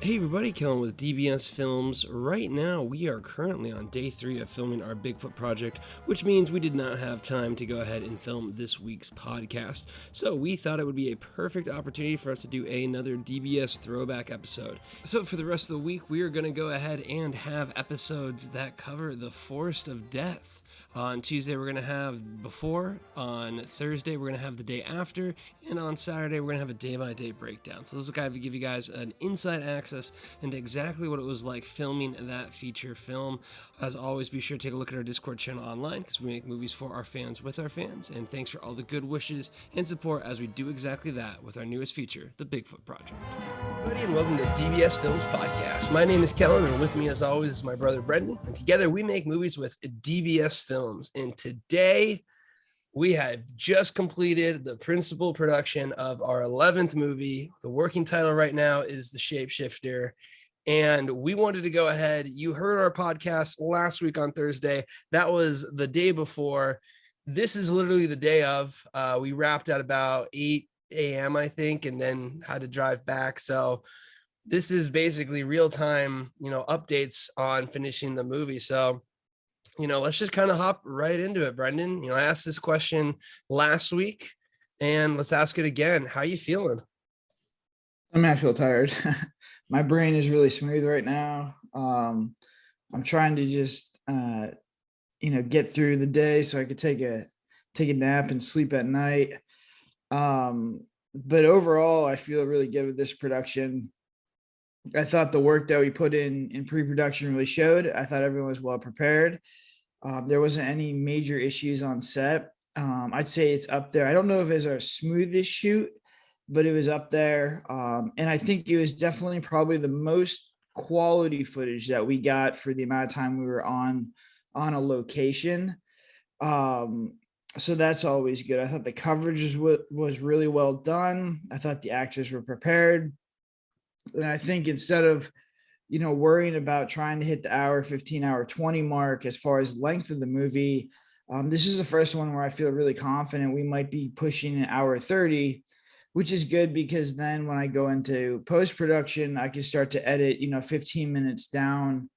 Hey everybody, Kellen with DBS Films. Right now, we are currently on day 3 of filming our Bigfoot project, which means we did not have time to go ahead and film this week's podcast. So we thought it would be a perfect opportunity for us to do another DBS throwback episode. So for the rest of the week, we are going to go ahead and have episodes that cover the Forest of Death. On Tuesday, we're going to have before. On Thursday, we're going to have the day after. And on Saturday, we're going to have a day-by-day breakdown. So this will kind of give you guys an inside access into exactly what it was like filming that feature film. As always, be sure to take a look at our Discord channel online because we make movies for our fans with our fans. And thanks for all the good wishes and support as we do exactly that with our newest feature, the Bigfoot Project. Everybody, and welcome to DBS Films Podcast. My name is Kellen, and with me, as always, is my brother Brendan. And together, we make movies with DBS Films. And today, we have just completed the principal production of our 11th movie. The working title right now is The Shapeshifter. And we wanted to go ahead. You heard our podcast last week on Thursday. That was the day before. This is literally the day of. We wrapped at about 8 a.m., I think, and then had to drive back. So this is basically real time, updates on finishing the movie. So, let's just kind of hop right into it, Brendan. I asked this question last week and let's ask it again. How you feeling? I feel tired. My brain is really smooth right now. I'm trying to just, get through the day so I could take a nap and sleep at night. But overall, I feel really good with this production. I thought the work that we put in pre-production really showed. I thought everyone was well prepared. There wasn't any major issues on set. I'd say it's up there. I don't know if it's our smoothest shoot, but it was up there. And I think it was definitely probably the most quality footage that we got for the amount of time we were on a location. So that's always good. I thought the coverage was really well done. I thought the actors were prepared. And I think instead of, worrying about trying to hit the hour 15, hour 20 mark as far as length of the movie, this is the first one where I feel really confident we might be pushing an hour 30, which is good because then when I go into post-production, I can start to edit, 15 minutes down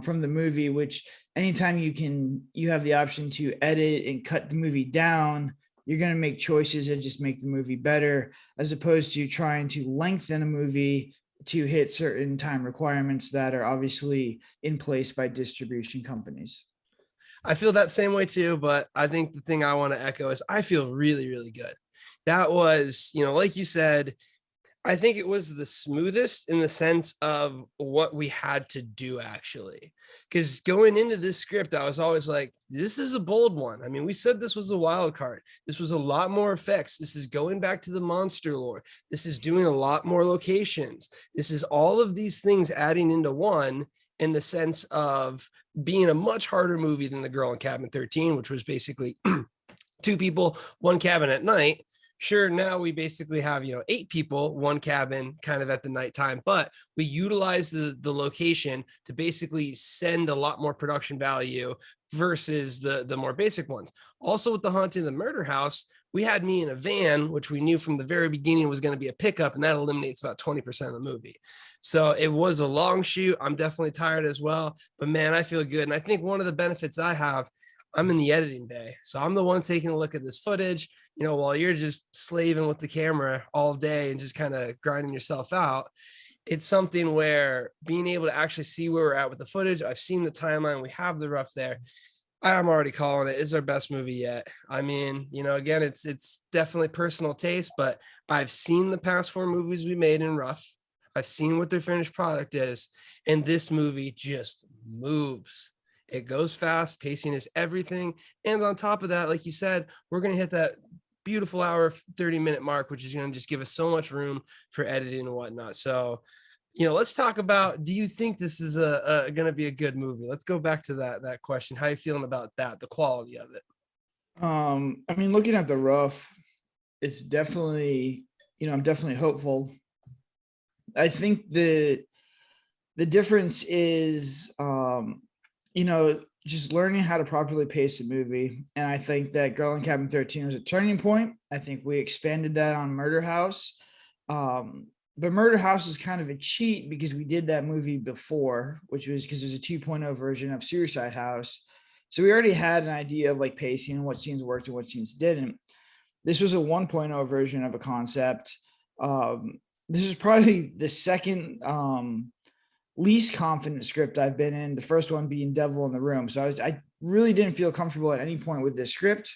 from the movie, which anytime you have the option to edit and cut the movie down, you're going to make choices that just make the movie better, as opposed to trying to lengthen a movie to hit certain time requirements that are obviously in place by distribution companies. I feel that same way too, but I think the thing I want to echo is I feel really, really good. That was, like you said, I think it was the smoothest in the sense of what we had to do, actually. Because going into this script, I was always like, this is a bold one. I mean, we said this was a wild card. This was a lot more effects. This is going back to the monster lore. This is doing a lot more locations. This is all of these things adding into one, in the sense of being a much harder movie than The Girl in Cabin 13, which was basically 2 people, 1 cabin at night. Sure, now we basically have 8 people, 1 cabin, kind of at the nighttime, but we utilize the location to basically send a lot more production value versus the more basic ones. Also, with the Haunting of the Murder House, we had me in a van, which we knew from the very beginning was going to be a pickup, and that eliminates about 20% of the movie. So it was a long shoot. I'm definitely tired as well, but man, I feel good. And I think one of the benefits I have, I'm in the editing bay. So I'm the one taking a look at this footage, while you're just slaving with the camera all day and just kind of grinding yourself out. It's something where being able to actually see where we're at with the footage. I've seen the timeline. We have the rough there. I'm already calling it. It's our best movie yet. I mean, again, it's definitely personal taste, but I've seen the past 4 movies we made in rough. I've seen what their finished product is, and this movie just moves. It goes fast. Pacing is everything. And on top of that, like you said, we're going to hit that beautiful hour, 30-minute mark, which is going to just give us so much room for editing and whatnot. So, let's talk about, do you think this is going to be a good movie? Let's go back to that question. How are you feeling about that, the quality of it? Looking at the rough, it's definitely, I'm definitely hopeful. I think the difference is, just learning how to properly pace a movie. And I think that Girl in Cabin 13 was a turning point. I think we expanded that on Murder House. But Murder House is kind of a cheat because we did that movie before, which was because there's a 2.0 version of Suicide House. So we already had an idea of like pacing and what scenes worked and what scenes didn't. This was a 1.0 version of a concept. This is probably the second least confident script I've been in. The first one being Devil in the Room. So I really didn't feel comfortable at any point with this script.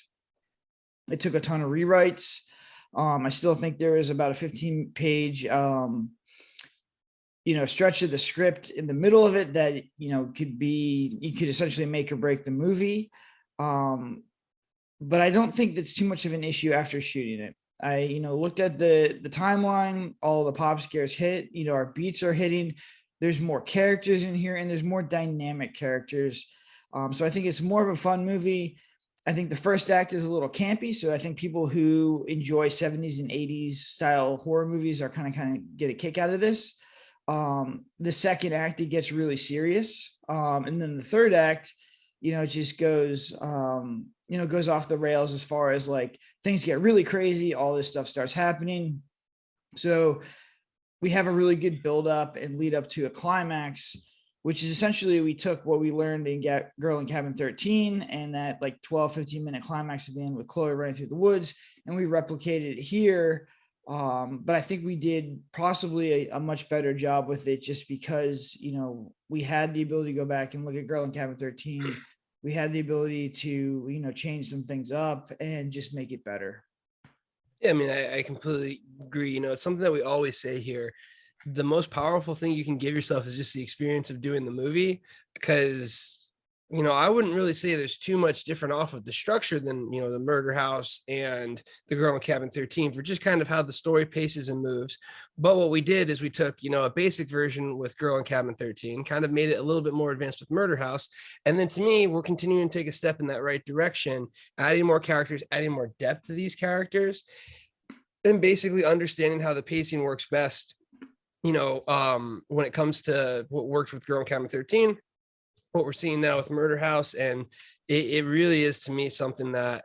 It took a ton of rewrites. I still think there is about a 15-page stretch of the script in the middle of it that you could essentially make or break the movie. But I don't think that's too much of an issue after shooting it. I looked at the timeline, all the pop scares hit, our beats are hitting. There's more characters in here and there's more dynamic characters. So I think it's more of a fun movie. I think the first act is a little campy. So I think people who enjoy 70s and 80s style horror movies are kind of get a kick out of this. The second act, it gets really serious. And then the third act, it just goes, goes off the rails as far as like things get really crazy. All this stuff starts happening. So we have a really good build up and lead up to a climax, which is essentially we took what we learned in Girl in Cabin 13 and that like 15-minute climax at the end with Chloe running through the woods, and we replicated it here. But I think we did possibly a much better job with it just because, we had the ability to go back and look at Girl in Cabin 13. We had the ability to, change some things up and just make it better. Yeah, I mean, I completely agree. It's something that we always say here. The most powerful thing you can give yourself is just the experience of doing the movie, because I wouldn't really say there's too much different off of the structure than the Murder House and the Girl in Cabin 13 for just kind of how the story paces and moves. But what we did is we took a basic version with Girl in Cabin 13, kind of made it a little bit more advanced with Murder House, and then to me we're continuing to take a step in that right direction, adding more characters, adding more depth to these characters, and basically understanding how the pacing works best when it comes to what works with Girl in Cabin 13, what we're seeing now with Murder House. And it really is, to me, something that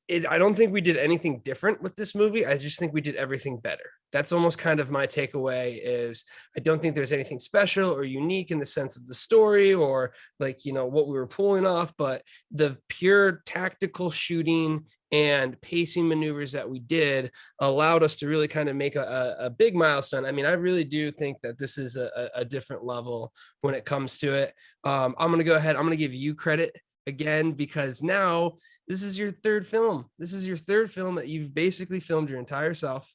I don't think we did anything different with this movie. I just think we did everything better. That's almost kind of my takeaway. Is I don't think there's anything special or unique in the sense of the story or like, what we were pulling off, but the pure tactical shooting and pacing maneuvers that we did allowed us to really kind of make a big milestone. I mean, I really do think that this is a different level when it comes to it. I'm going to go ahead. I'm going to give you credit again, because now this is your third film. This is your third film that you've basically filmed your entire self.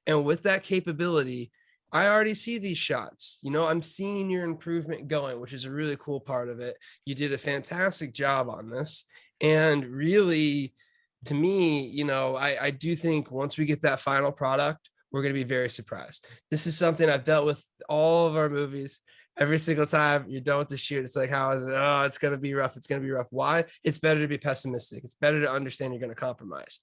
And with that capability, I already see these shots. I'm seeing your improvement going, which is a really cool part of it. You did a fantastic job on this. And really, to me, I do think once we get that final product, we're going to be very surprised. This is something I've dealt with all of our movies. Every single time you're done with the shoot, it's like, how is it? Oh, it's going to be rough. It's going to be rough. Why? It's better to be pessimistic. It's better to understand you're going to compromise.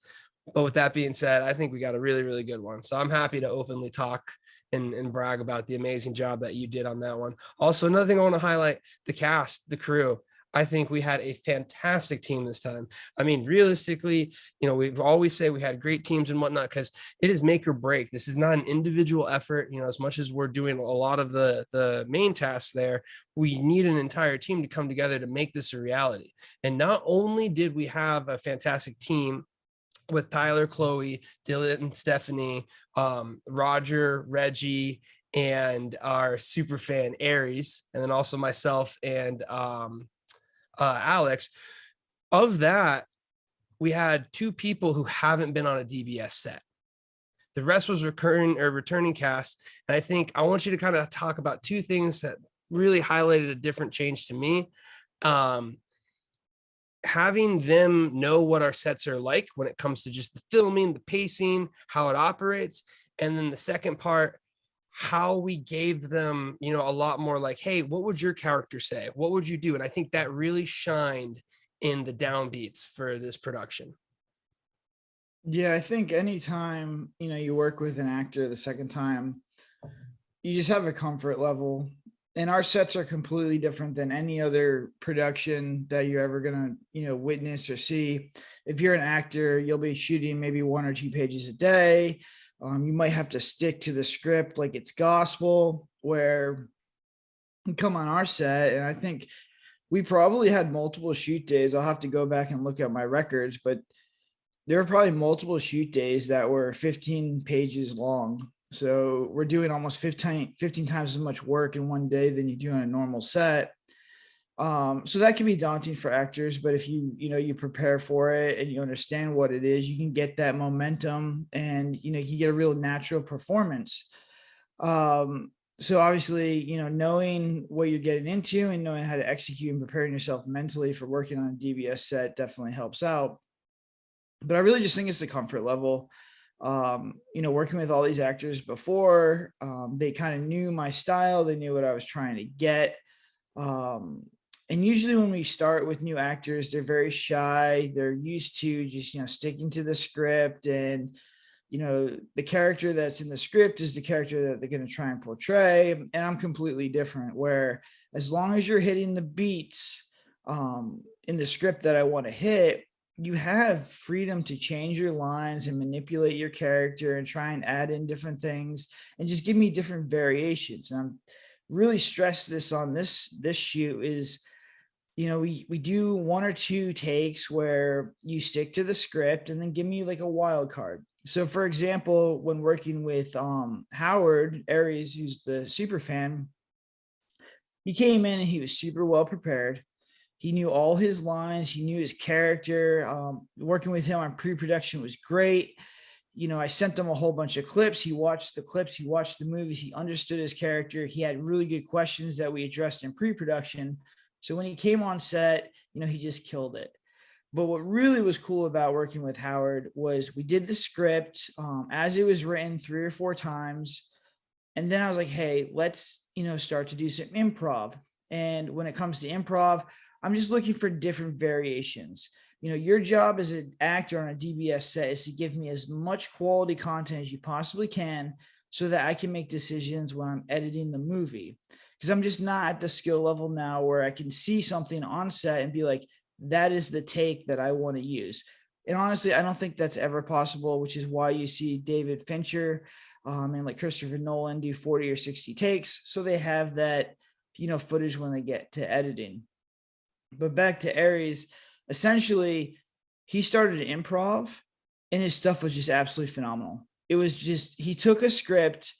But with that being said, I think we got a really, really good one. So I'm happy to openly talk and brag about the amazing job that you did on that one. Also, another thing I want to highlight, the cast, the crew. I think we had a fantastic team this time. I mean, realistically, we've always say we had great teams and whatnot, because it is make or break. This is not an individual effort. As much as we're doing a lot of the main tasks there, we need an entire team to come together to make this a reality. And not only did we have a fantastic team with Tyler, Chloe, Dylan, Stephanie, Roger, Reggie, and our super fan Aries, and then also myself and Alex. Of that, we had 2 people who haven't been on a DBS set. The rest was returning cast. And I think I want you to kind of talk about 2 things that really highlighted a different change to me. Having them know what our sets are like when it comes to just the filming, the pacing, how it operates. And then the second part, how we gave them, a lot more like, hey, what would your character say? What would you do? And I think that really shined in the downbeats for this production. Yeah, I think anytime, you work with an actor the second time, you just have a comfort level. And our sets are completely different than any other production that you're ever going to, witness or see. If you're an actor, you'll be shooting maybe 1 or 2 pages a day. You might have to stick to the script like it's gospel, where you come on our set, and I think we probably had multiple shoot days. I'll have to go back and look at my records, but there were probably multiple shoot days that were 15 pages long. So we're doing almost 15 times as much work in one day than you do on a normal set. So that can be daunting for actors, but if you prepare for it and you understand what it is, you can get that momentum, and you can get a real natural performance. So obviously, knowing what you're getting into and knowing how to execute and preparing yourself mentally for working on a DBS set definitely helps out. But I really just think it's the comfort level. Working with all these actors before, they kind of knew my style, they knew what I was trying to get. And usually when we start with new actors, they're very shy. They're used to just, sticking to the script, and, the character that's in the script is the character that they're going to try and portray. And I'm completely different, where as long as you're hitting the beats, in the script that I want to hit, you have freedom to change your lines and manipulate your character and try and add in different things and just give me different variations. And I'm really stressed this on this shoot is, we do 1 or 2 takes where you stick to the script and then give me like a wild card. So for example, when working with Howard Aries, who's the super fan, he came in and he was super well prepared. He knew all his lines. He knew his character. Working with him on pre-production was great. I sent him a whole bunch of clips. He watched the clips. He watched the movies. He understood his character. He had really good questions that we addressed in pre-production. So when he came on set, he just killed it. But what really was cool about working with Howard was we did the script as it was written 3 or 4 times. And then I was like, hey, let's, start to do some improv. And when it comes to improv, I'm just looking for different variations. Your job as an actor on a DBS set is to give me as much quality content as you possibly can so that I can make decisions when I'm editing the movie. Because I'm just not at the skill level now where I can see something on set and be like, that is the take that I want to use. And honestly, I don't think that's ever possible, which is why you see David Fincher and like Christopher Nolan do 40 or 60 takes. So they have that, footage when they get to editing. But back to Aries, essentially, he started improv and his stuff was just absolutely phenomenal. It was just, he took a script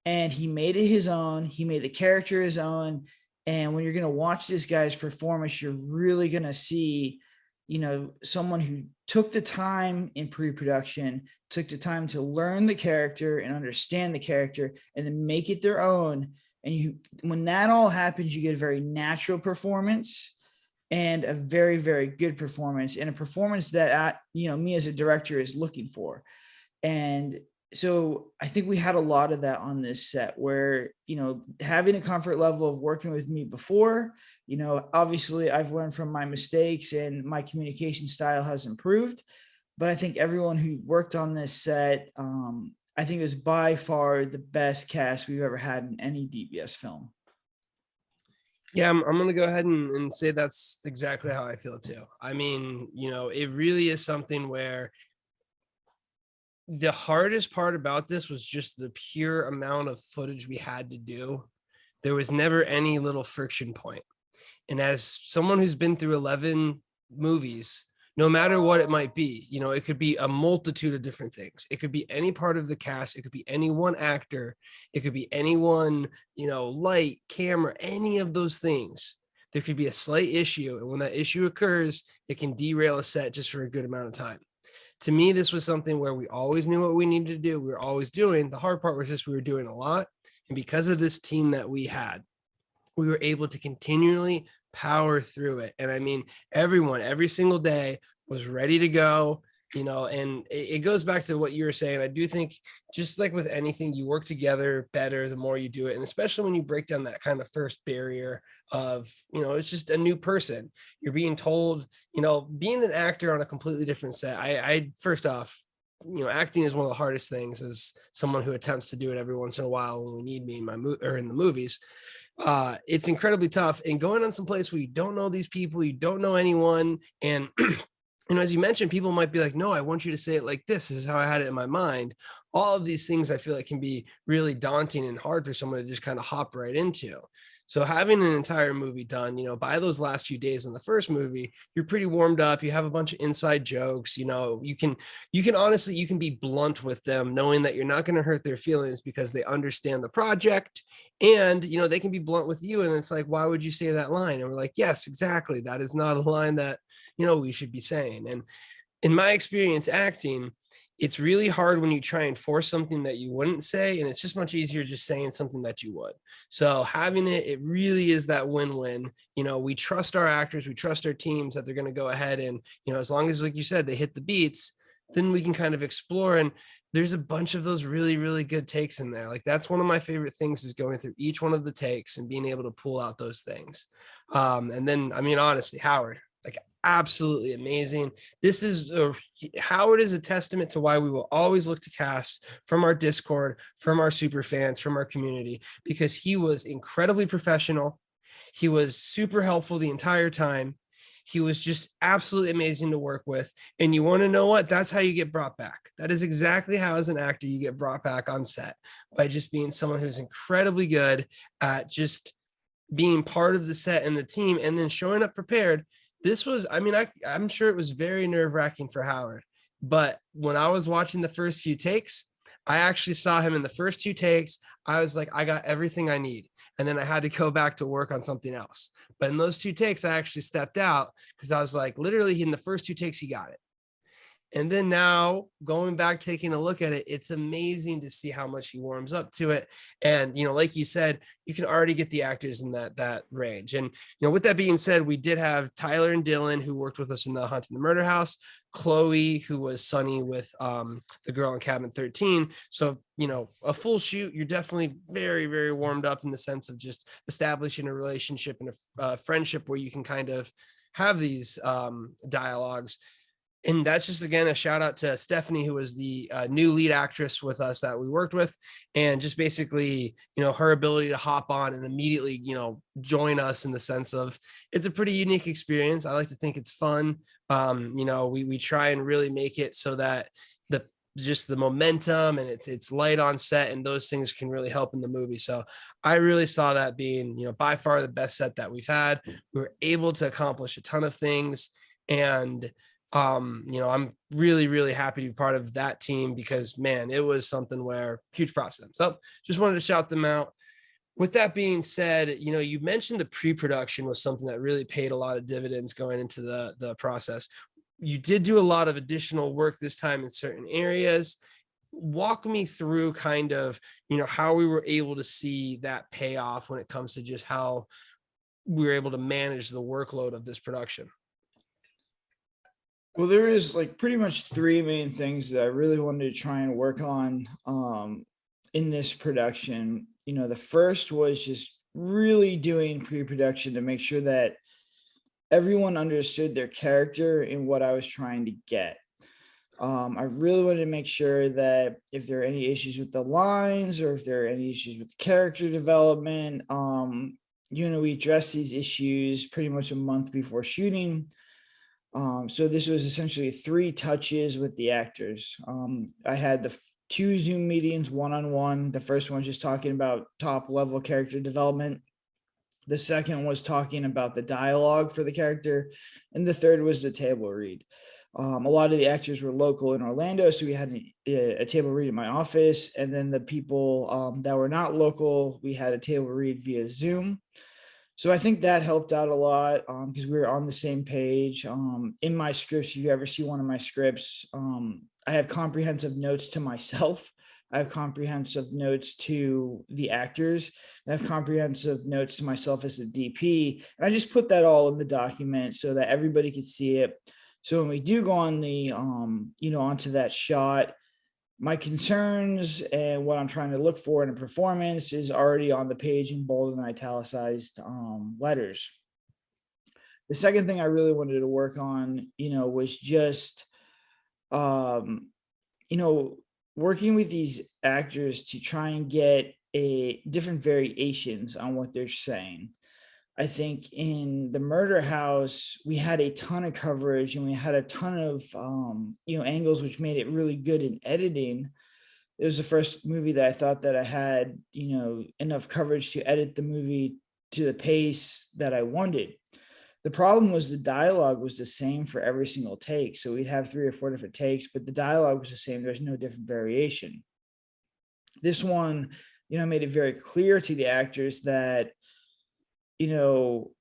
and he made it his own. He made the character his own. And when you're going to watch this guy's performance, you're really going to see, someone who took the time in pre-production, took the time to learn the character and understand the character and then make it their own. And when that all happens, you get a very natural performance and a very, very good performance, and a performance that, me as a director is looking for. And so I think we had a lot of that on this set where, having a comfort level of working with me before, obviously I've learned from my mistakes and my communication style has improved, but I think everyone who worked on this set, I think it was by far the best cast we've ever had in any DBS film. Yeah, I'm going to go ahead and say that's exactly how I feel too. I mean, it really is something where the hardest part about this was just the pure amount of footage we had to do. There was never any little friction point. And as someone who's been through 11 movies, no matter what it might be, it could be a multitude of different things. It could be any part of the cast. It could be any one actor. It could be anyone, light, camera, any of those things. There could be a slight issue. And when that issue occurs, it can derail a set just for a good amount of time. To me, this was something where we always knew what we needed to do. We were always doing. The hard part was just we were doing a lot. And because of this team that we had, we were able to continually power through it. And I mean, everyone, every single day was ready to go, and it goes back to what you were saying. I do think just like with anything, you work together better the more you do it. And especially when you break down that kind of first barrier of, it's just a new person. You're being told, being an actor on a completely different set. I first off, acting is one of the hardest things as someone who attempts to do it every once in a while when we need me in in the movies. It's incredibly tough, and going on some place where you don't know these people, you don't know anyone. And, as you mentioned, people might be like, no, I want you to say it like this. This is how I had it in my mind. All of these things I feel like can be really daunting and hard for someone to just kind of hop right into. So having an entire movie done, by those last few days in the first movie, you're pretty warmed up. You have a bunch of inside jokes. You can honestly, you can be blunt with them, knowing that you're not going to hurt their feelings because they understand the project, and they can be blunt with you. And it's like, why would you say that line? And we're like, yes, exactly. That is not a line that we should be saying. And in my experience acting, it's really hard when you try and force something that you wouldn't say, and it's just much easier just saying something that you would. So having it really is that win-win. We trust our actors, we trust our teams that they're going to go ahead and, as long as, like you said, they hit the beats, then we can kind of explore. And there's a bunch of those really, really good takes in there. Like, that's one of my favorite things, is going through each one of the takes and being able to pull out those things. And then, I mean, honestly, Howard, like, absolutely amazing. Howard is a testament to why we will always look to cast from our Discord, from our super fans, from our community, because he was incredibly professional. He was super helpful the entire time. He was just absolutely amazing to work with. And you want to know what? That's how you get brought back. That is exactly how, as an actor, you get brought back on set, by just being someone who's incredibly good at just being part of the set and the team, and then showing up prepared. This was, I mean, I'm sure it was very nerve-wracking for Howard, but when I was watching the first few takes, I actually saw him in the first two takes. I was like, I got everything I need. And then I had to go back to work on something else. But in those two takes, I actually stepped out, because I was like, literally in the first two takes, he got it. And then now, going back, taking a look at it, it's amazing to see how much he warms up to it. And, like you said, you can already get the actors in that range. And, with that being said, we did have Tyler and Dylan, who worked with us in The Hunt in the Murder House, Chloe, who was Sunny with the girl in Cabin 13. So, a full shoot, you're definitely very, very warmed up, in the sense of just establishing a relationship and a friendship where you can kind of have these dialogues. And that's just, again, a shout out to Stephanie, who was the new lead actress with us that we worked with, and just basically, her ability to hop on and immediately, join us, in the sense of, it's a pretty unique experience. I like to think it's fun. We try and really make it so that the momentum, and it's light on set, and those things can really help in the movie. So I really saw that being, by far the best set that we've had. We were able to accomplish a ton of things, and I'm really, really happy to be part of that team, because, man, it was something where, huge props to them. So just wanted to shout them out. With that being said, you mentioned the pre-production was something that really paid a lot of dividends going into the process. You did do a lot of additional work this time in certain areas. Walk me through kind of, how we were able to see that payoff when it comes to just how we were able to manage the workload of this production. Well, there is like pretty much three main things that I really wanted to try and work on in this production. The first was just really doing pre-production to make sure that everyone understood their character and what I was trying to get. I really wanted to make sure that if there are any issues with the lines, or if there are any issues with character development, we address these issues pretty much a month before shooting. So this was essentially 3 touches with the actors. I had the 2 Zoom meetings one-on-one. The first one just talking about top level character development. The second was talking about the dialogue for the character. And the third was the table read. A lot of the actors were local in Orlando, so we had a table read in my office. And then the people that were not local, we had a table read via Zoom. So I think that helped out a lot, because we were on the same page. In my scripts, if you ever see one of my scripts, I have comprehensive notes to myself. I have comprehensive notes to the actors. And I have comprehensive notes to myself as a DP. And I just put that all in the document so that everybody could see it. So when we do go on the, onto that shot, my concerns and what I'm trying to look for in a performance is already on the page in bold and italicized letters. The second thing I really wanted to work on, was just, working with these actors to try and get different variations on what they're saying. I think in the Murder House, we had a ton of coverage and we had a ton of, angles, which made it really good in editing. It was the first movie that I thought that I had, enough coverage to edit the movie to the pace that I wanted. The problem was the dialogue was the same for every single take. So we'd have 3 or 4 different takes, but the dialogue was the same. There's no different variation. This one, made it very clear to the actors that, you know,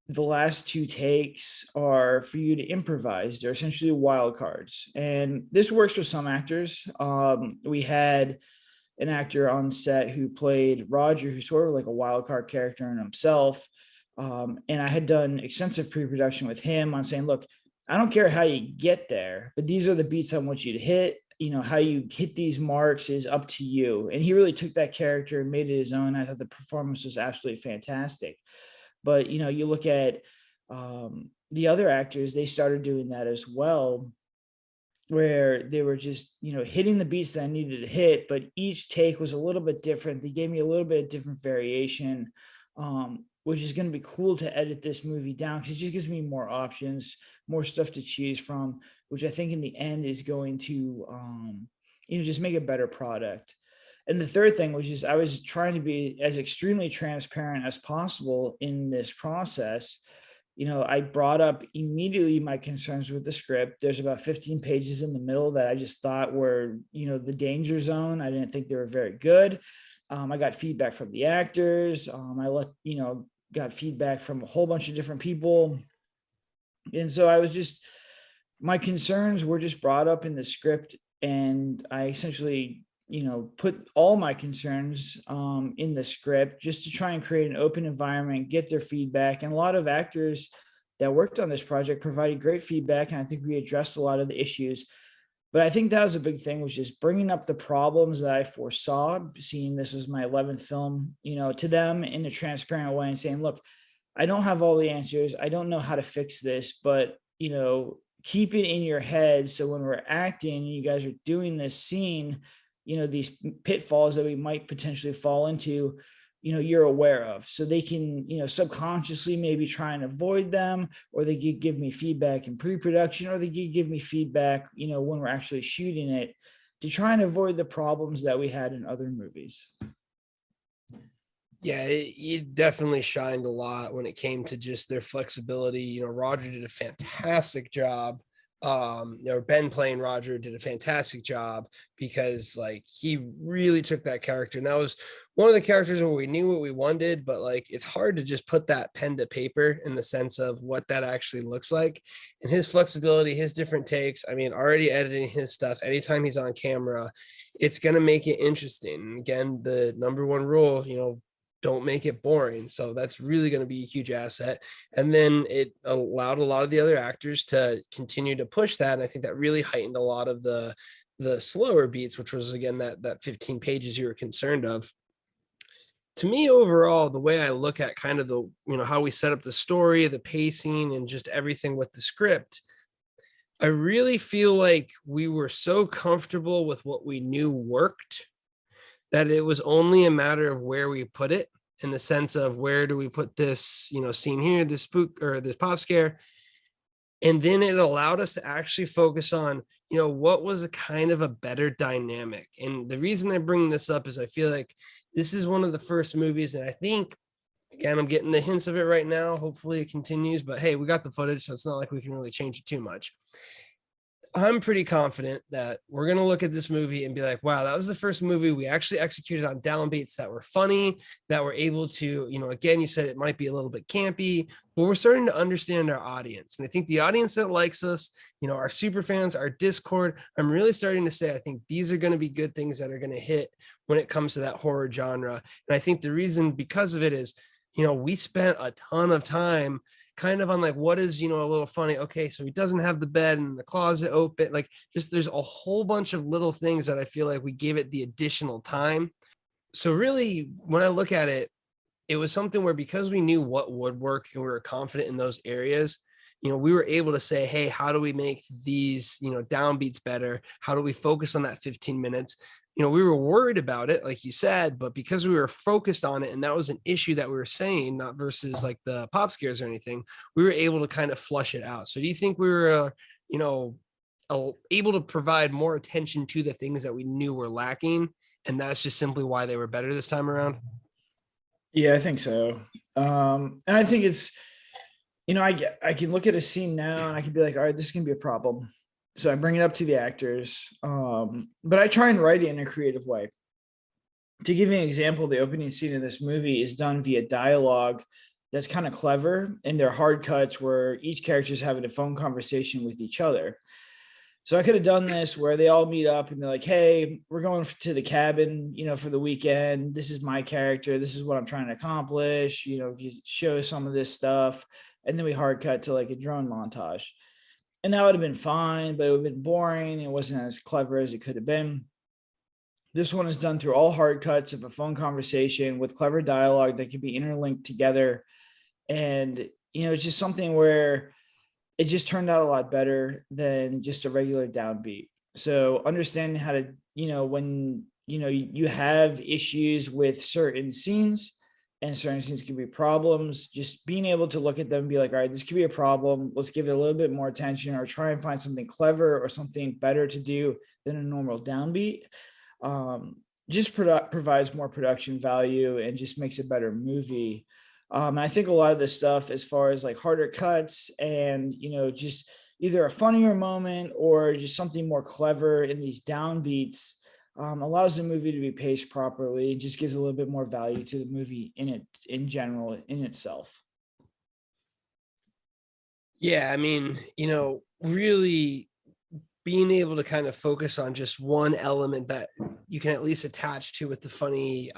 the last 2 takes are for you to improvise. They're essentially wild cards. And this works for some actors. We had an actor on set who played Roger, who's sort of like a wild card character in himself. And I had done extensive pre-production with him on saying, look, I don't care how you get there, but these are the beats I want you to hit. How you hit these marks is up to you. And he really took that character and made it his own. I thought the performance was absolutely fantastic. But, you look at the other actors, they started doing that as well, where they were just, hitting the beats that I needed to hit, but each take was a little bit different. They gave me a little bit of different variation, which is going to be cool to edit this movie down because it just gives me more options, more stuff to choose from, which I think in the end is going to, just make a better product. And the third thing was just I was trying to be as extremely transparent as possible in this process. I brought up immediately my concerns with the script. There's about 15 pages in the middle that I just thought were, the danger zone. I didn't think they were very good. I got feedback from the actors. Got feedback from a whole bunch of different people. And so my concerns were just brought up in the script. And I essentially, put all my concerns in the script just to try and create an open environment, get their feedback. And a lot of actors that worked on this project provided great feedback. And I think we addressed a lot of the issues. But I think that was a big thing, was just bringing up the problems that I foresaw, seeing this was my 11th film, to them in a transparent way and saying, look, I don't have all the answers. I don't know how to fix this, but, keep it in your head. So when we're acting and you guys are doing this scene, these pitfalls that we might potentially fall into, you're aware of, so they can, subconsciously maybe try and avoid them, or they could give me feedback in pre-production, or they could give me feedback, when we're actually shooting it, to try and avoid the problems that we had in other movies. Yeah, you definitely shined a lot when it came to just their flexibility. Roger did a fantastic job. Ben playing Roger did a fantastic job because he really took that character, and that was one of the characters where we knew what we wanted, but it's hard to just put that pen to paper in the sense of what that actually looks like. And his flexibility, his different takes, already editing his stuff anytime he's on camera, it's going to make it interesting. And again, the number one rule, don't make it boring. So that's really going to be a huge asset. And then it allowed a lot of the other actors to continue to push that. And I think that really heightened a lot of the slower beats, which was, again, that 15 pages you were concerned of. To me, overall, the way I look at kind of the, how we set up the story, the pacing, and just everything with the script, I really feel like we were so comfortable with what we knew worked that it was only a matter of where we put it, in the sense of where do we put this, scene here, this spook or this pop scare. And then it allowed us to actually focus on, what was a kind of a better dynamic. And the reason I bring this up is I feel like this is one of the first movies, and I think, again, I'm getting the hints of it right now. Hopefully it continues, but hey, we got the footage, so it's not like we can really change it too much. I'm pretty confident that we're going to look at this movie and be like, wow, that was the first movie we actually executed on downbeats that were funny, that were able to, again, you said it might be a little bit campy, but we're starting to understand our audience. And I think the audience that likes us, our super fans, our Discord, I'm really starting to say, I think these are going to be good things that are going to hit when it comes to that horror genre. And I think the reason because of it is, we spent a ton of time kind of on what is, a little funny. Okay, so he doesn't have the bed and the closet open. There's a whole bunch of little things that I feel like we gave it the additional time. So really, when I look at it, it was something where, because we knew what would work and we were confident in those areas, we were able to say, hey, how do we make these, downbeats better? How do we focus on that 15 minutes? We were worried about it, like you said, but because we were focused on it, and that was an issue that we were saying, not versus the pop scares or anything, we were able to kind of flush it out. So do you think we were, able to provide more attention to the things that we knew were lacking, and that's just simply why they were better this time around. Yeah, I think so. And I think it's, I can look at a scene now and I can be like, all right, this is gonna be a problem. So I bring it up to the actors. But I try and write it in a creative way. To give you an example, the opening scene of this movie is done via dialogue that's kind of clever, and they're hard cuts where each character is having a phone conversation with each other. So I could have done this where they all meet up and they're like, hey, we're going to the cabin, for the weekend. This is my character. This is what I'm trying to accomplish. You show some of this stuff. And then we hard cut to like a drone montage. And that would have been fine, but it would have been boring. It wasn't as clever as it could have been. This one is done through all hard cuts of a phone conversation with clever dialogue that can be interlinked together. And, it's just something where it just turned out a lot better than just a regular downbeat. So understanding how to, when, you have issues with certain scenes, and certain scenes can be problems, just being able to look at them and be like, all right, this could be a problem. Let's give it a little bit more attention, or try and find something clever or something better to do than a normal downbeat. Just provides more production value and just makes a better movie. I think a lot of this stuff, as far as like harder cuts and, just either a funnier moment or just something more clever in these downbeats, allows the movie to be paced properly. It just gives a little bit more value to the movie in general, in itself. Yeah, I mean, really being able to kind of focus on just one element that you can at least attach to with the funny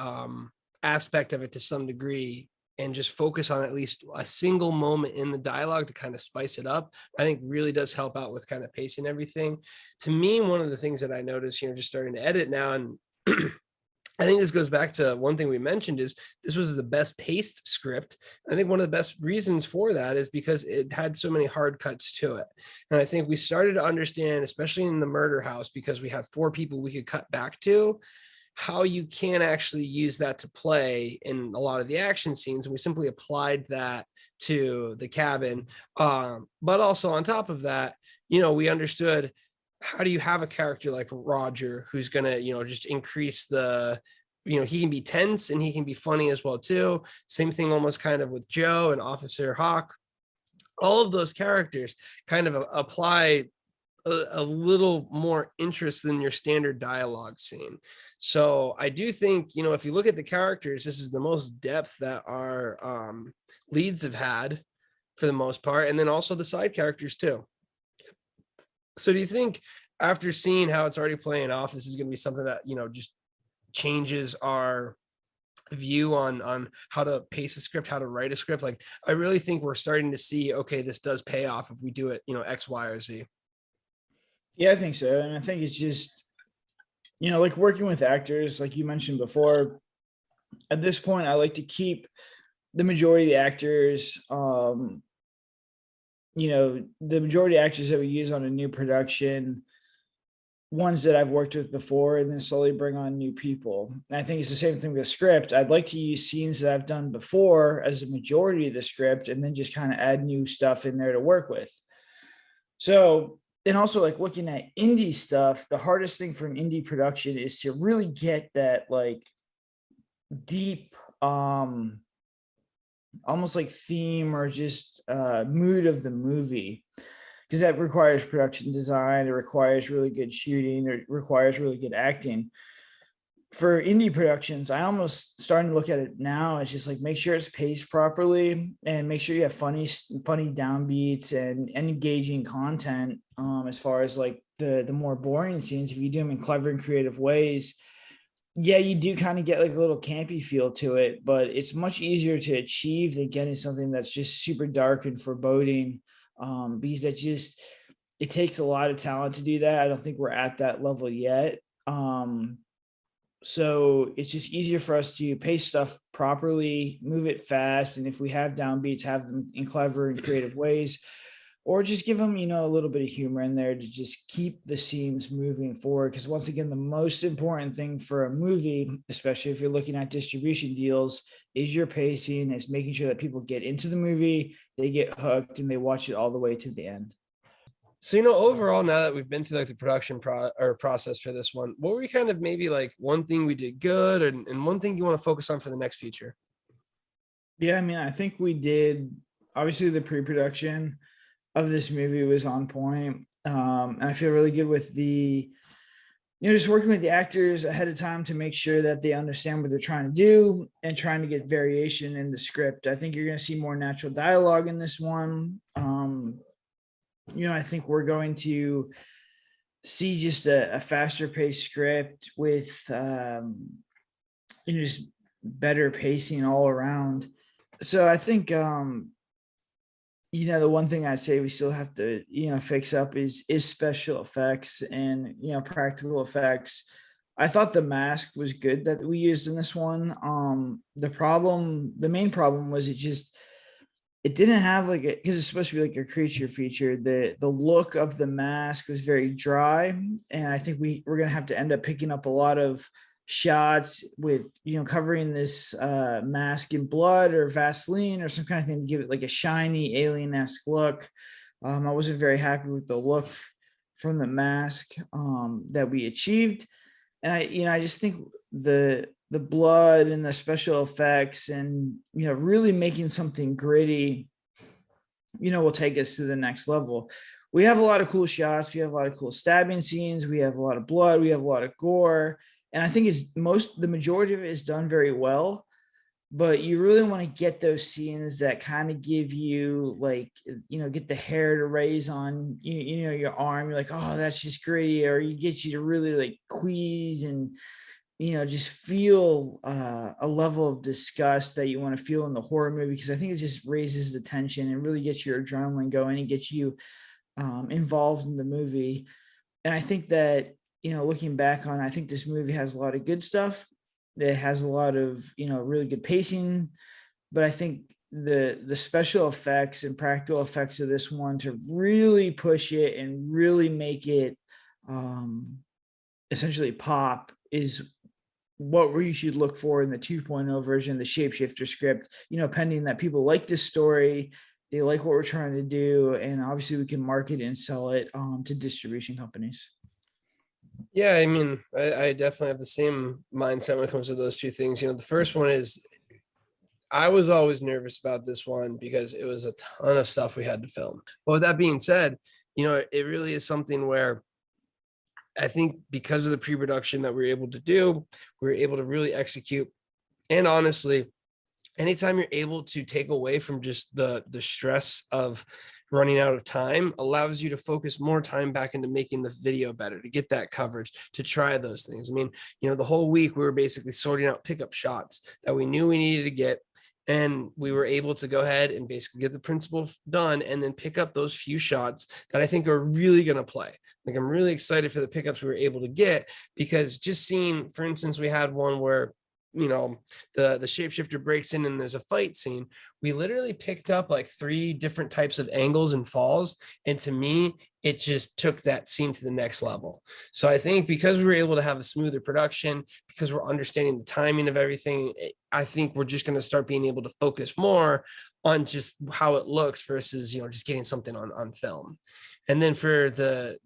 aspect of it to some degree, and just focus on at least a single moment in the dialogue to kind of spice it up, I think really does help out with kind of pacing everything. To me, one of the things that I noticed, just starting to edit now, and I think this goes back to one thing we mentioned, is this was the best paced script. I think one of the best reasons for that is because it had so many hard cuts to it. And I think we started to understand, especially in the murder house, because we had 4 people we could cut back to, how you can actually use that to play in a lot of the action scenes. And we simply applied that to the cabin. But also on top of that, we understood, how do you have a character like Roger who's going to, just increase the, he can be tense and he can be funny as well too. Same thing almost kind of with Joe and Officer Hawk. All of those characters kind of apply a little more interest than your standard dialogue scene. So I do think, if you look at the characters, this is the most depth that our leads have had for the most part, and then also the side characters too. So do you think, after seeing how it's already playing off, this is going to be something that, just changes our view on how to pace a script, how to write a script? Like, I really think we're starting to see, okay, this does pay off if we do it, X, Y, or Z. Yeah, I think so. And I think it's just, like working with actors, like you mentioned before, at this point, I like to keep the majority of the actors, the majority of actors that we use on a new production, ones that I've worked with before, and then slowly bring on new people. And I think it's the same thing with script. I'd like to use scenes that I've done before as a majority of the script, and then just kind of add new stuff in there to work with. So, and also like looking at indie stuff, the hardest thing for an indie production is to really get that like deep, almost like theme or just mood of the movie, because that requires production design, it requires really good shooting, it requires really good acting. For indie productions, I almost starting to look at it now as just like, make sure it's paced properly and make sure you have funny downbeats and engaging content. As far as like the more boring scenes, if you do them in clever and creative ways, yeah, you do kind of get like a little campy feel to it, but it's much easier to achieve than getting something that's just super dark and foreboding. Because it takes a lot of talent to do that. I don't think we're at that level yet. So it's just easier for us to pace stuff properly, move it fast, and if we have downbeats, have them in clever and creative ways, or just give them, a little bit of humor in there to just keep the scenes moving forward. Because once again, the most important thing for a movie, especially if you're looking at distribution deals, is your pacing, is making sure that people get into the movie, they get hooked, and they watch it all the way to the end. So, overall, now that we've been through like the production process for this one, what were you kind of maybe like one thing we did good, and one thing you want to focus on for the next feature? Yeah, I mean, I think we did obviously the pre-production of this movie was on point. And I feel really good with just working with the actors ahead of time to make sure that they understand what they're trying to do and trying to get variation in the script. I think you're going to see more natural dialogue in this one. I think we're going to see just a faster paced script with, just better pacing all around. So I think, the one thing I'd say we still have to, fix up is special effects and, practical effects. I thought the mask was good that we used in this one. The main problem was it didn't have like it because it's supposed to be like a creature feature. The look of the mask was very dry, and I think we're gonna have to end up picking up a lot of shots with covering this mask in blood or Vaseline or some kind of thing to give it like a shiny alien-esque look. I wasn't very happy with the look from the mask that we achieved, and I just think the blood and the special effects and really making something gritty will take us to the next level. We have a lot of cool shots, we have a lot of cool stabbing scenes, we have a lot of blood, we have a lot of gore, and I think the majority of it is done very well. But you really want to get those scenes that kind of give you like get the hair to raise on your arm. You're like, oh, that's just gritty, or you get you to really like quease and just feel a level of disgust that you want to feel in the horror movie, because I think it just raises the tension and really gets your adrenaline going and gets you involved in the movie. And I think that, looking back on, I think this movie has a lot of good stuff. It has a lot of, really good pacing, but I think the special effects and practical effects of this one to really push it and really make it essentially pop is what you should look for in the 2.0 version, the shapeshifter script, pending that people like this story, they like what we're trying to do, and obviously we can market and sell it to distribution companies. Yeah, I mean, I definitely have the same mindset when it comes to those two things. The first one is I was always nervous about this one because it was a ton of stuff we had to film. But with that being said, it really is something where I think because of the pre-production that we were able to do, we were able to really execute. And honestly, anytime you're able to take away from just the stress of running out of time allows you to focus more time back into making the video better, to get that coverage, to try those things. I mean, the whole week we were basically sorting out pickup shots that we knew we needed to get, and we were able to go ahead and basically get the principle done and then pick up those few shots that I think are really going to play. Like, I'm really excited for the pickups we were able to get, because just seeing, for instance, we had one where the shapeshifter breaks in and there's a fight scene. We literally picked up like 3 different types of angles and falls, and to me it just took that scene to the next level. So I think because we were able to have a smoother production, because we're understanding the timing of everything, I think we're just going to start being able to focus more on just how it looks versus just getting something on film. And then for the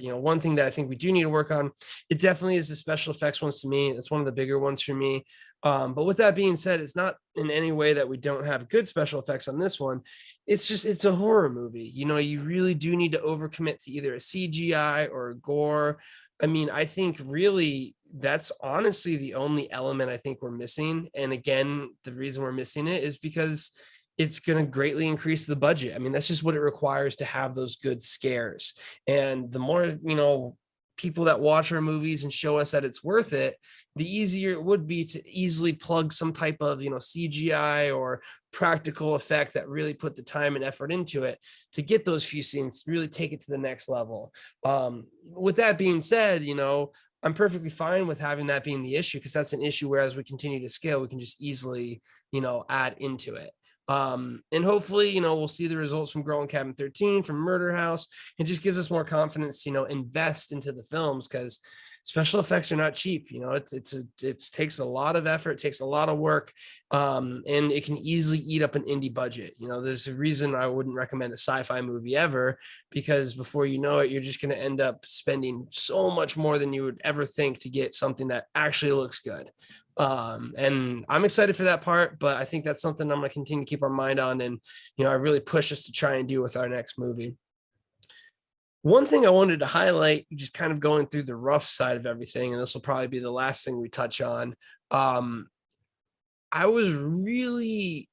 one thing that I think we do need to work on, it definitely is the special effects ones. To me, that's one of the bigger ones for me. But with that being said, it's not in any way that we don't have good special effects on this one. It's a horror movie. You really do need to overcommit to either a CGI or a gore. I mean, I think really that's honestly the only element I think we're missing. And again, the reason we're missing it is because it's going to greatly increase the budget. I mean, that's just what it requires to have those good scares. And the more, people that watch our movies and show us that it's worth it, the easier it would be to easily plug some type of, CGI or practical effect that really put the time and effort into it to get those few scenes, really take it to the next level. With that being said, I'm perfectly fine with having that being the issue, because that's an issue where as we continue to scale, we can just easily, add into it. And hopefully, we'll see the results from Growing Cabin 13, from Murder House. It just gives us more confidence to, invest into the films, because special effects are not cheap. You know, it takes a lot of effort, it takes a lot of work, and it can easily eat up an indie budget. You know, there's a reason I wouldn't recommend a sci-fi movie ever, because before you know it, you're just going to end up spending so much more than you would ever think to get something that actually looks good. And I'm excited for that part, but I think that's something I'm going to continue to keep our mind on, and I really push us to try and do with our next movie. One thing I wanted to highlight, just kind of going through the rough side of everything, and this will probably be the last thing we touch on. I was really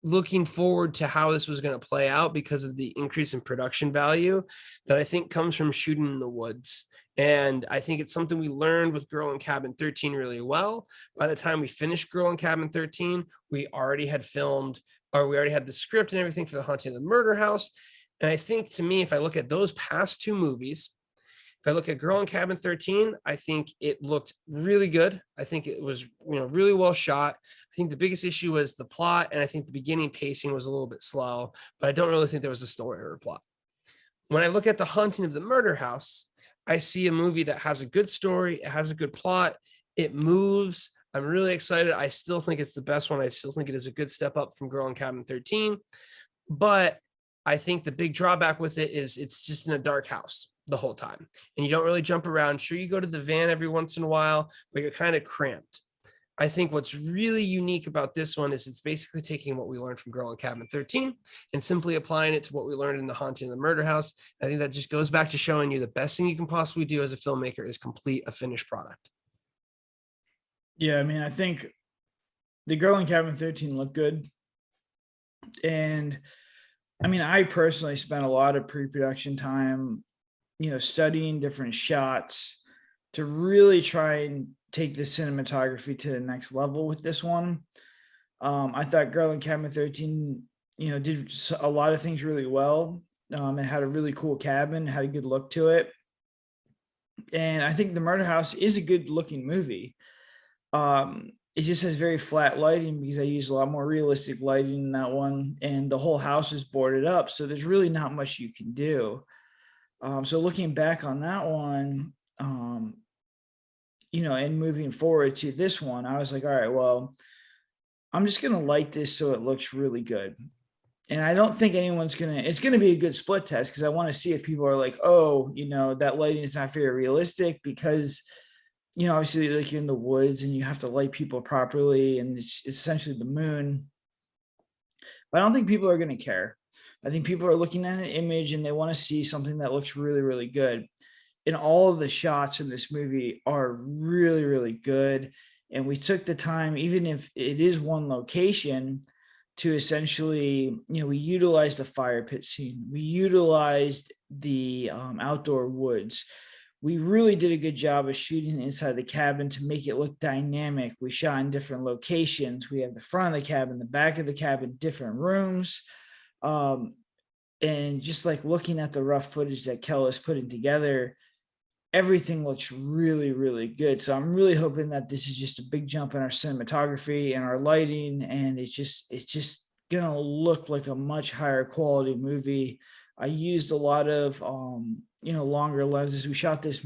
looking forward to how this was going to play out because of the increase in production value that I think comes from shooting in the woods. And I think it's something we learned with Girl in Cabin 13 really well. By the time we finished Girl in Cabin 13, we already had filmed, or we already had the script and everything for The Haunting of the Murder House. And I think, to me, if I look at those past two movies, if I look at Girl in Cabin 13, I think it looked really good. I think it was, really well shot. I think the biggest issue was the plot, and I think the beginning pacing was a little bit slow, but I don't really think there was a story or a plot. When I look at The Haunting of the Murder House, I see a movie that has a good story, it has a good plot, it moves. I'm really excited. I still think it's the best one. I still think it is a good step up from Girl in Cabin 13, but I think the big drawback with it is it's just in a dark house the whole time, and you don't really jump around. Sure, you go to the van every once in a while, but you're kind of cramped. I think what's really unique about this one is it's basically taking what we learned from Girl in Cabin 13 and simply applying it to what we learned in The Haunting of the Murder House. I think that just goes back to showing you the best thing you can possibly do as a filmmaker is complete a finished product. Yeah, I mean, I think the Girl in Cabin 13 looked good. And I mean, I personally spent a lot of pre-production time, studying different shots to really try and take the cinematography to the next level with this one. I thought Girl in Cabin 13, did a lot of things really well. It had a really cool cabin, had a good look to it. And I think The Murder House is a good looking movie. It just has very flat lighting because I use a lot more realistic lighting in that one, and the whole house is boarded up, so there's really not much you can do. So looking back on that one, and moving forward to this one, I was like, all right, well, I'm just gonna light this so it looks really good. And I don't think it's gonna be a good split test, because I want to see if people are like, oh, that lighting is not very realistic, because obviously, like, you're in the woods and you have to light people properly, and it's essentially the moon. But I don't think people are going to care. I think people are looking at an image and they want to see something that looks really, really good. And all of the shots in this movie are really, really good. And we took the time, even if it is one location, to essentially, we utilized the fire pit scene. We utilized the outdoor woods. We really did a good job of shooting inside the cabin to make it look dynamic. We shot in different locations. We have the front of the cabin, the back of the cabin, different rooms. And just like looking at the rough footage that Kel is putting together, everything looks really, really good. So I'm really hoping that this is just a big jump in our cinematography and our lighting, and it's just gonna look like a much higher quality movie. I used a lot of longer lenses. We shot this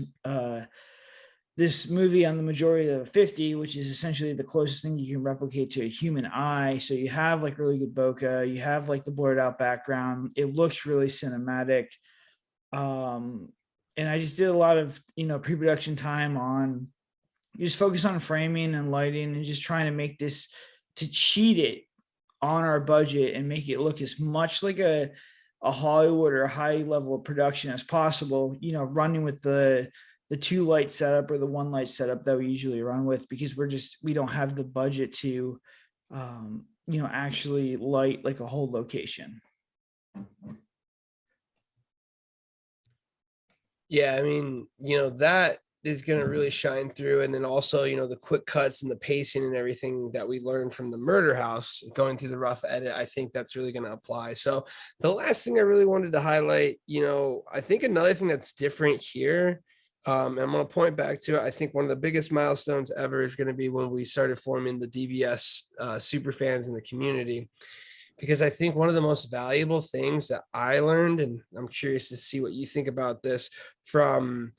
movie on the majority of the 50, which is essentially the closest thing you can replicate to a human eye. So you have like really good bokeh, you have like the blurred out background. It looks really cinematic. And I just did a lot of, pre-production time on just focus on framing and lighting, and just trying to make this, to cheat it on our budget and make it look as much like a Hollywood or a high level of production as possible, running with the 2 light setup or the 1 light setup that we usually run with, because we don't have the budget to, actually light like a whole location. Yeah, I mean, that is going to really shine through. And then also, the quick cuts and the pacing and everything that we learned from the Murder House going through the rough edit, I think that's really going to apply. So the last thing I really wanted to highlight, I think another thing that's different here, and I'm going to point back to it, I think one of the biggest milestones ever is going to be when we started forming the DBS super fans in the community. Because I think one of the most valuable things that I learned, and I'm curious to see what you think about this, from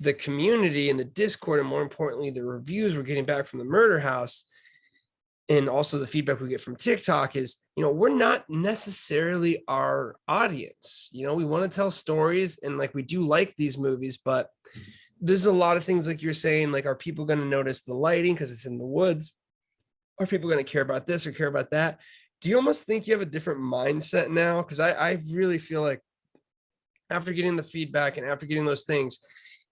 the community and the Discord, and more importantly, the reviews we're getting back from the Murder House, and also the feedback we get from TikTok is, we're not necessarily our audience. We want to tell stories, and like, we do like these movies, but there's a lot of things like you're saying, like, are people going to notice the lighting because it's in the woods? Are people going to care about this or care about that? Do you almost think you have a different mindset now? Because I really feel like after getting the feedback and after getting those things,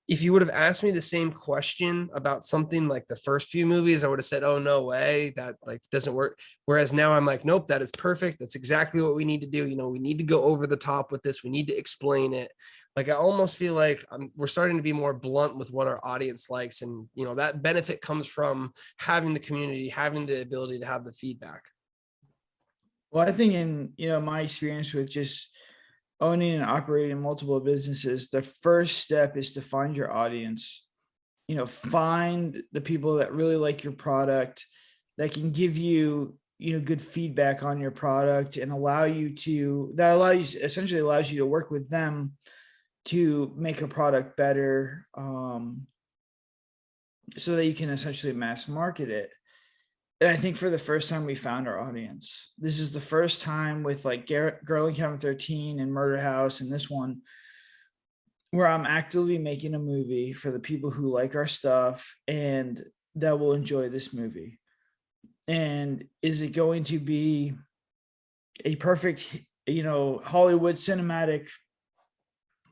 if you would have asked me the same question about something like the first few movies, I would have said, oh, no way, that like doesn't work. Whereas now I'm like, nope, that is perfect. That's exactly what we need to do. We need to go over the top with this. We need to explain it. Like, I almost feel like we're starting to be more blunt with what our audience likes. And, that benefit comes from having the community, having the ability to have the feedback. Well, I think in, my experience with just owning and operating multiple businesses, the first step is to find your audience. Find the people that really like your product, that can give you, good feedback on your product, and essentially allows you to work with them to make a product better, so that you can essentially mass market it. And I think for the first time, we found our audience. This is the first time with like Girl and Kevin 13 and Murder House and this one, where I'm actively making a movie for the people who like our stuff and that will enjoy this movie. And is it going to be a perfect, Hollywood cinematic,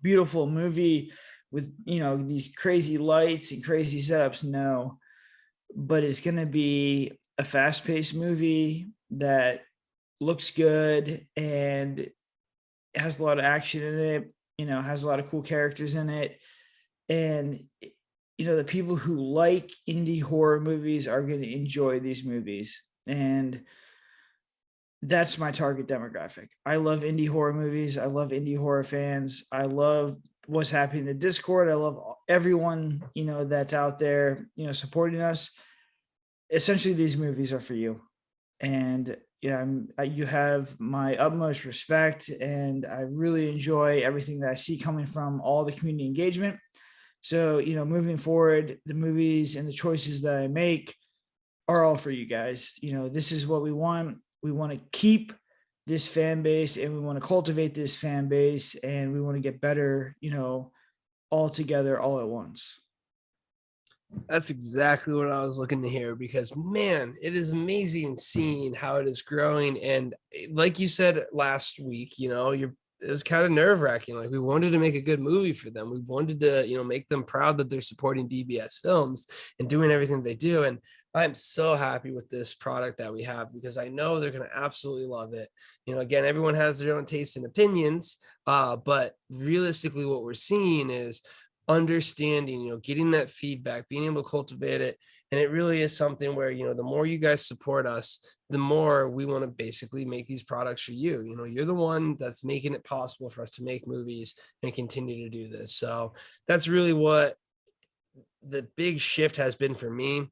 beautiful movie with, these crazy lights and crazy setups? No, but it's going to be a fast-paced movie that looks good and has a lot of action in it, has a lot of cool characters in it. And, the people who like indie horror movies are going to enjoy these movies. And that's my target demographic. I love indie horror movies. I love indie horror fans. I love what's happening in the Discord. I love everyone, that's out there, supporting us. Essentially, these movies are for you. And yeah, you have my utmost respect, and I really enjoy everything that I see coming from all the community engagement. So, moving forward, the movies and the choices that I make are all for you guys. This is what we want. We want to keep this fan base, and we want to cultivate this fan base, and we want to get better, all together, all at once. That's exactly what I was looking to hear, because man, it is amazing seeing how it is growing. And like you said last week, it was kind of nerve wracking. Like, we wanted to make a good movie for them. We wanted to, make them proud that they're supporting DBS films and doing everything they do. And I'm so happy with this product that we have, because I know they're going to absolutely love it. Again, everyone has their own taste and opinions, but realistically, what we're seeing is understanding, getting that feedback, being able to cultivate it. And it really is something where, the more you guys support us, the more we want to basically make these products for you. You're the one that's making it possible for us to make movies and continue to do this. So that's really what the big shift has been for me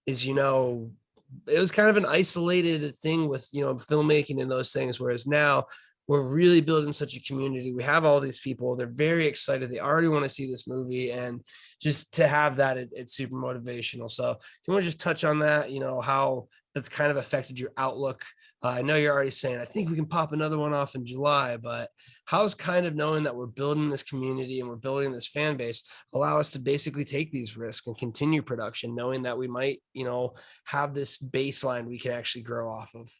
is, it was kind of an isolated thing with, filmmaking and those things. Whereas now we're really building such a community. We have all these people. They're very excited. They already want to see this movie. And just to have that, it's super motivational. So if you want to just touch on that, how that's kind of affected your outlook. I know you're already saying, I think we can pop another one off in July, but how's kind of knowing that we're building this community and we're building this fan base allow us to basically take these risks and continue production, knowing that we might, have this baseline we can actually grow off of?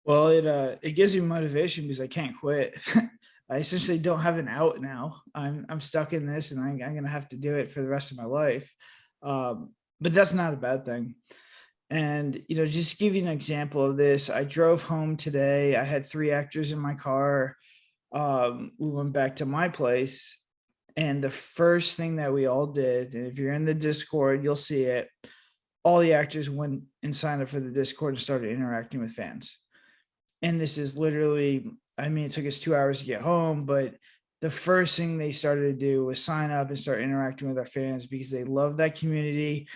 Well, it gives me motivation because I can't quit. I essentially don't have an out now. I'm stuck in this, and I'm gonna have to do it for the rest of my life. But that's not a bad thing. And just give you an example of this. I drove home today. I had 3 actors in my car. We went back to my place, and the first thing that we all did, and if you're in the Discord, you'll see it. All the actors went and signed up for the Discord and started interacting with fans. And this is literally, it took us 2 hours to get home, but the first thing they started to do was sign up and start interacting with our fans because they love that community.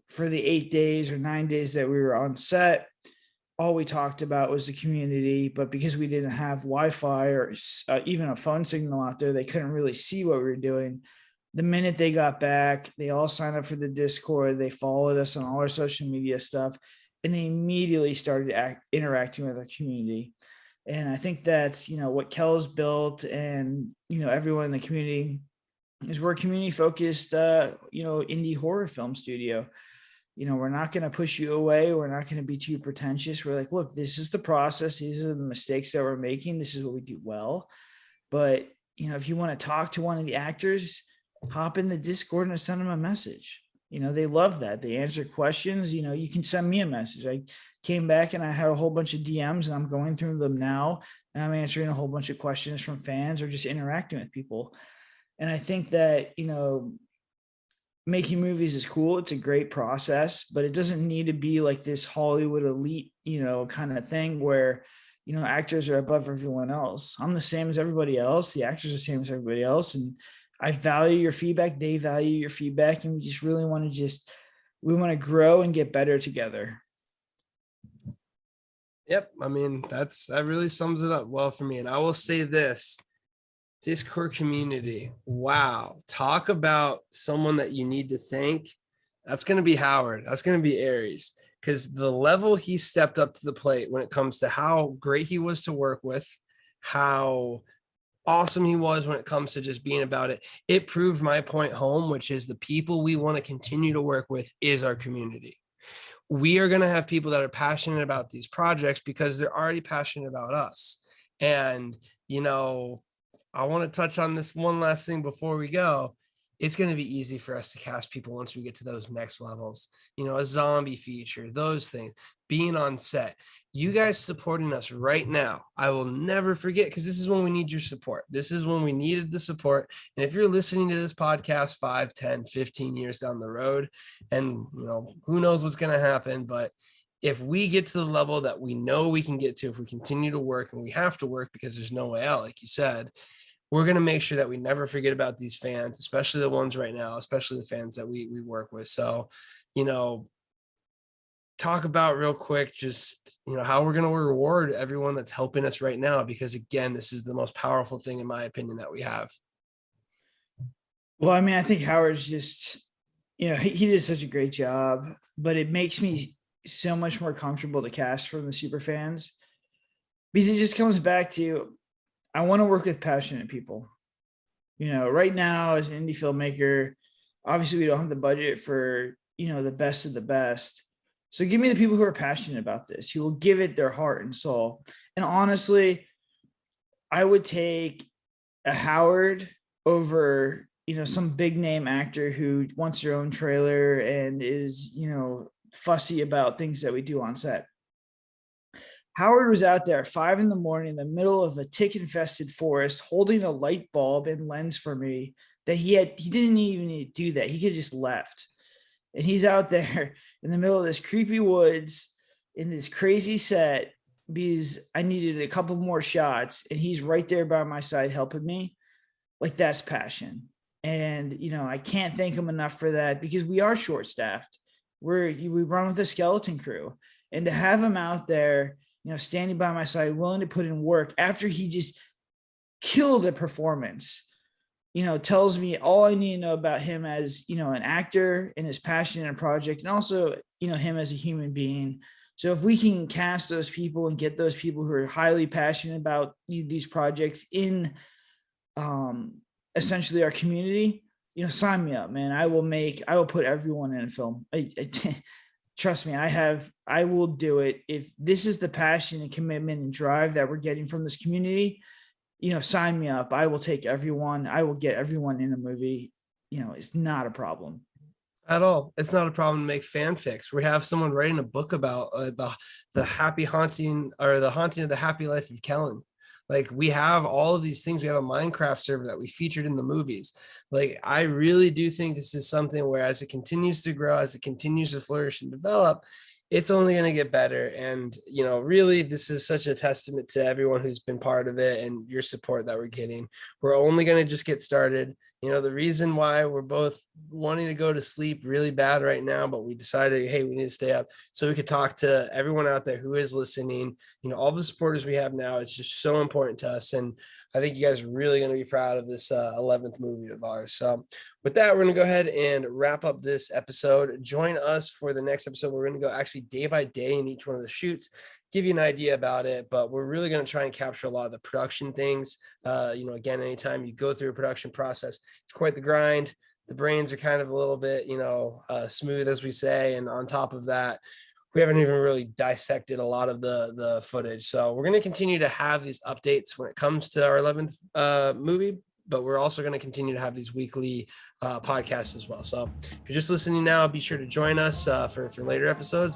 For the 8 days or 9 days that we were on set, all we talked about was the community. But because we didn't have Wi-Fi or even a phone signal out there, they couldn't really see what we were doing. The minute they got back, they all signed up for the Discord. They followed us on all our social media stuff, and they immediately started interacting with our community. And I think that's, what Kel's built, and, everyone in the community is we're a community focused, indie horror film studio. We're not going to push you away. We're not going to be too pretentious. We're like, look, this is the process. These are the mistakes that we're making. This is what we do well. But, if you want to talk to one of the actors, hop in the Discord and send them a message. They love that. They answer questions. You can send me a message. I came back and I had a whole bunch of DMs, and I'm going through them now. And I'm answering a whole bunch of questions from fans or just interacting with people. And I think that, making movies is cool. It's a great process, but it doesn't need to be like this Hollywood elite, kind of thing where, actors are above everyone else. I'm the same as everybody else. The actors are the same as everybody else. And I value your feedback. They value your feedback. And we just really want to grow and get better together. Yep. I mean, that really sums it up well for me. And I will say this, Discord community. Wow. Talk about someone that you need to thank. That's going to be Howard. That's going to be Aries, because the level he stepped up to the plate when it comes to how great he was to work with, how awesome he was when it comes to just being about it. It proved my point home, which is the people we want to continue to work with is our community. We are going to have people that are passionate about these projects because they're already passionate about us. And, I want to touch on this one last thing before we go. It's going to be easy for us to cast people once we get to those next levels, a zombie feature, those things, being on set. You guys supporting us right now, I will never forget, because this is when we need your support. This is when we needed the support. And if you're listening to this podcast 5, 10, 15 years down the road, and who knows what's going to happen, but if we get to the level that we know we can get to, if we continue to work, and we have to work because there's no way out, like you said, we're going to make sure that we never forget about these fans, especially the ones right now, especially the fans that we work with. So, talk about real quick, just, how we're going to reward everyone that's helping us right now, because again, this is the most powerful thing, in my opinion, that we have. Well, I mean, I think Howard's just, he did such a great job, but it makes me so much more comfortable to cast from the super fans, because it just comes back to, I want to work with passionate people. Right now as an indie filmmaker, obviously we don't have the budget for, the best of the best. So give me the people who are passionate about this, who will give it their heart and soul. And honestly, I would take a Howard over, some big name actor who wants their own trailer and is, fussy about things that we do on set. Howard was out there at 5 a.m. in the middle of a tick-infested forest, holding a light bulb and lens for me that he didn't even need to do that. He could have just left. And he's out there in the middle of this creepy woods in this crazy set because I needed a couple more shots, and he's right there by my side helping me. Like, that's passion. And, I can't thank him enough for that, because we are short-staffed. We run with a skeleton crew. And to have him out there, standing by my side, willing to put in work after he just killed a performance, tells me all I need to know about him as, an actor and his passion in a project, and also, him as a human being. So if we can cast those people and get those people who are highly passionate about these projects in essentially our community, sign me up, man. I will put everyone in a film. Trust me, I will do it. If this is the passion and commitment and drive that we're getting from this community, sign me up. I will take everyone. I will get everyone in the movie. It's not a problem at all. It's not a problem to make fanfics. We have someone writing a book about the happy haunting, or the haunting of the happy life of Kellen. Like, we have all of these things. We have a Minecraft server that we featured in the movies. Like, I really do think this is something where, as it continues to grow, as it continues to flourish and develop, it's only going to get better. And, really, this is such a testament to everyone who's been part of it and your support that we're getting. We're only going to just get started. The reason why we're both wanting to go to sleep really bad right now, but we decided, hey, we need to stay up so we could talk to everyone out there who is listening. All the supporters we have now, it's just so important to us. And I think you guys are really going to be proud of this 11th movie of ours. So with that, we're going to go ahead and wrap up this episode. Join us for the next episode. We're going to go actually day by day in each one of the shoots, give you an idea about it, but we're really going to try and capture a lot of the production things. Again, anytime you go through a production process, it's quite the grind. The brains are kind of a little bit, smooth, as we say. And on top of that, we haven't even really dissected a lot of the footage. So we're going to continue to have these updates when it comes to our 11th movie, but we're also going to continue to have these weekly podcasts as well. So if you're just listening now, be sure to join us for later episodes.